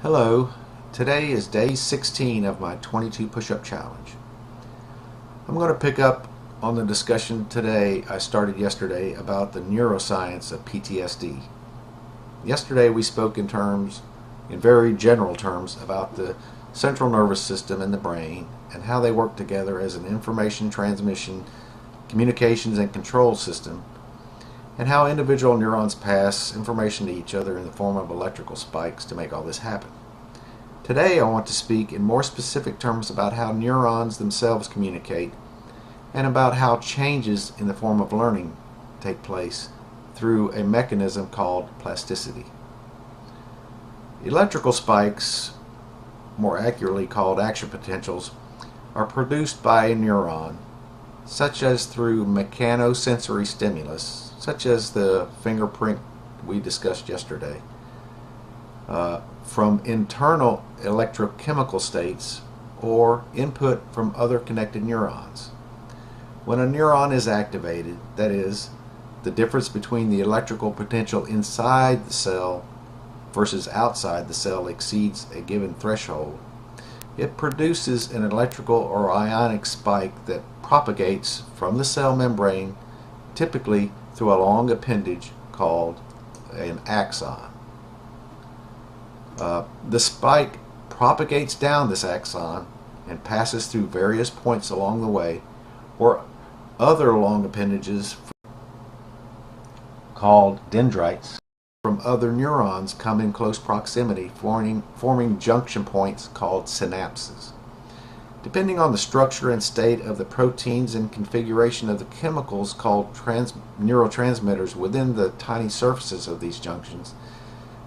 Hello, today is day 16 of my 22 push-up challenge. I'm going to pick up on the discussion today I started yesterday about the neuroscience of PTSD. Yesterday we spoke in very general terms, about the central nervous system and the brain and how they work together as an information transmission, communications and control system, and how individual neurons pass information to each other in the form of electrical spikes to make all this happen. Today I want to speak in more specific terms about how neurons themselves communicate and about how changes in the form of learning take place through a mechanism called plasticity. Electrical spikes, more accurately called action potentials, are produced by a neuron, such as through mechanosensory stimulus, such as the fingerprint we discussed yesterday, from internal electrochemical states or input from other connected neurons. When a neuron is activated, that is, the difference between the electrical potential inside the cell versus outside the cell exceeds a given threshold, it produces an electrical or ionic spike that propagates from the cell membrane, typically through a long appendage called an axon. The spike propagates down this axon and passes through various points along the way, where other long appendages called dendrites from other neurons come in close proximity, forming junction points called synapses. Depending on the structure and state of the proteins and configuration of the chemicals called neurotransmitters within the tiny surfaces of these junctions,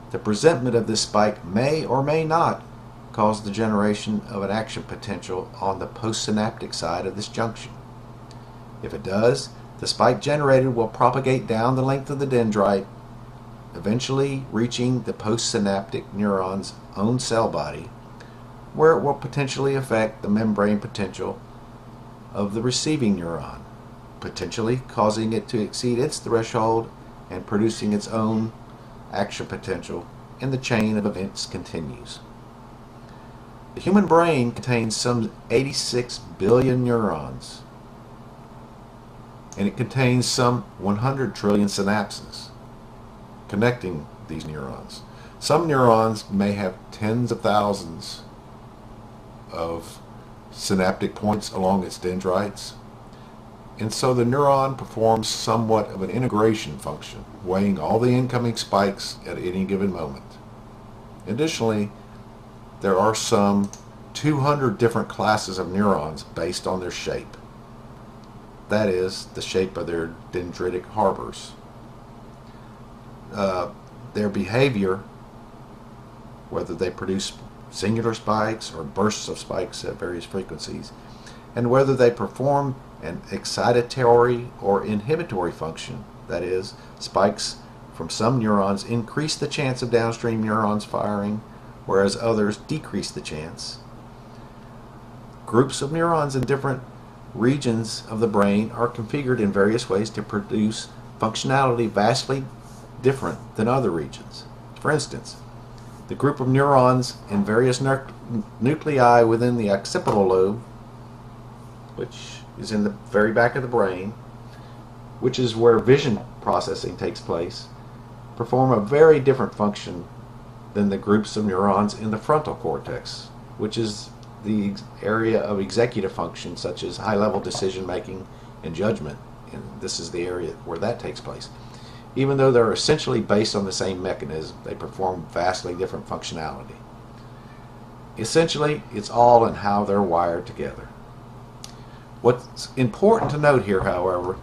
the presentment of this spike may or may not cause the generation of an action potential on the postsynaptic side of this junction. If it does, the spike generated will propagate down the length of the dendrite, eventually reaching the postsynaptic neuron's own cell body, where it will potentially affect the membrane potential of the receiving neuron, potentially causing it to exceed its threshold and producing its own action potential, and the chain of events continues. The human brain contains some 86 billion neurons, and it contains some 100 trillion synapses connecting these neurons. Some neurons may have tens of thousands of synaptic points along its dendrites, and so the neuron performs somewhat of an integration function, weighing all the incoming spikes at any given moment. Additionally, there are some 200 different classes of neurons based on their shape. That is, the shape of their dendritic harbors. Their behavior, whether they produce singular spikes or bursts of spikes at various frequencies, and whether they perform an excitatory or inhibitory function, that is, spikes from some neurons increase the chance of downstream neurons firing, whereas others decrease the chance. Groups of neurons in different regions of the brain are configured in various ways to produce functionality vastly different than other regions. For instance, the group of neurons in various nuclei within the occipital lobe, which is in the very back of the brain, which is where vision processing takes place, perform a very different function than the groups of neurons in the frontal cortex, which is the area of executive function such as high-level decision making and judgment, and this is the area where that takes place. Even though they're essentially based on the same mechanism, they perform vastly different functionality. Essentially, it's all in how they're wired together. What's important to note here, however,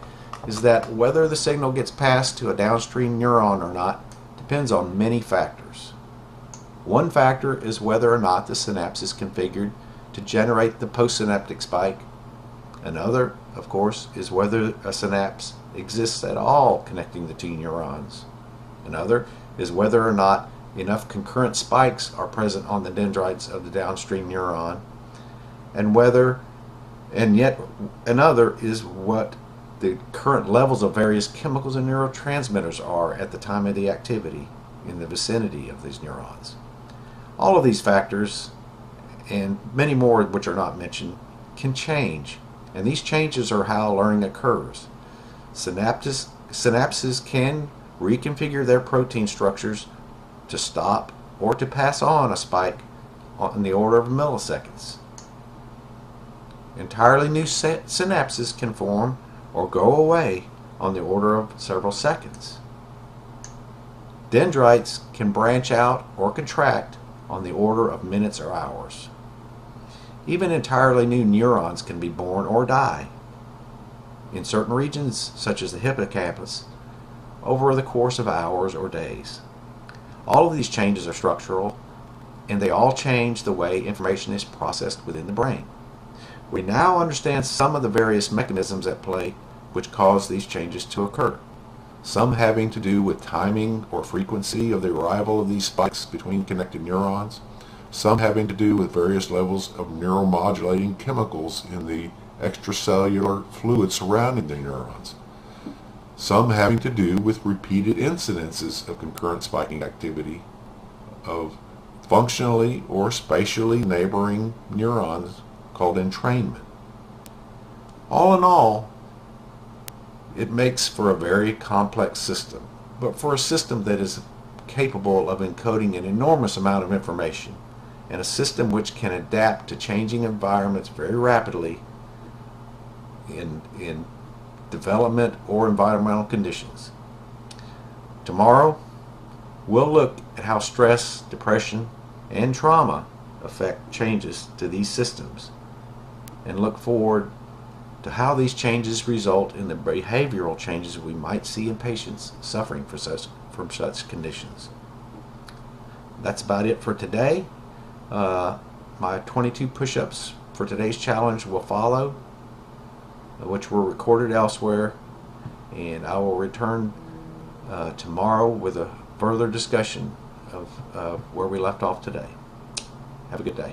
is that whether the signal gets passed to a downstream neuron or not depends on many factors. One factor is whether or not the synapse is configured to generate the postsynaptic spike. Another, of course, is whether a synapse exists at all connecting the two neurons. Another is whether or not enough concurrent spikes are present on the dendrites of the downstream neuron, and yet another is what the current levels of various chemicals and neurotransmitters are at the time of the activity in the vicinity of these neurons. All of these factors, and many more which are not mentioned, can change, and these changes are how learning occurs. Synapses can reconfigure their protein structures to stop or to pass on a spike in the order of milliseconds. Entirely new synapses can form or go away on the order of several seconds. Dendrites can branch out or contract on the order of minutes or hours. Even entirely new neurons can be born or die in certain regions, such as the hippocampus, over the course of hours or days. All of these changes are structural, and they all change the way information is processed within the brain. We now understand some of the various mechanisms at play which cause these changes to occur, some having to do with timing or frequency of the arrival of these spikes between connected neurons, some having to do with various levels of neuromodulating chemicals in the extracellular fluid surrounding the neurons, some having to do with repeated incidences of concurrent spiking activity of functionally or spatially neighboring neurons called entrainment. All in all, it makes for a very complex system, but for a system that is capable of encoding an enormous amount of information, and a system which can adapt to changing environments very rapidly in development or environmental conditions. Tomorrow, we'll look at how stress, depression, and trauma affect changes to these systems, and look forward to how these changes result in the behavioral changes we might see in patients suffering from such conditions. That's about it for today. My 22 push-ups for today's challenge will follow, which were recorded elsewhere, and I will return tomorrow with a further discussion of where we left off today. Have a good day.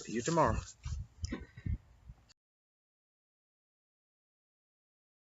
See you tomorrow.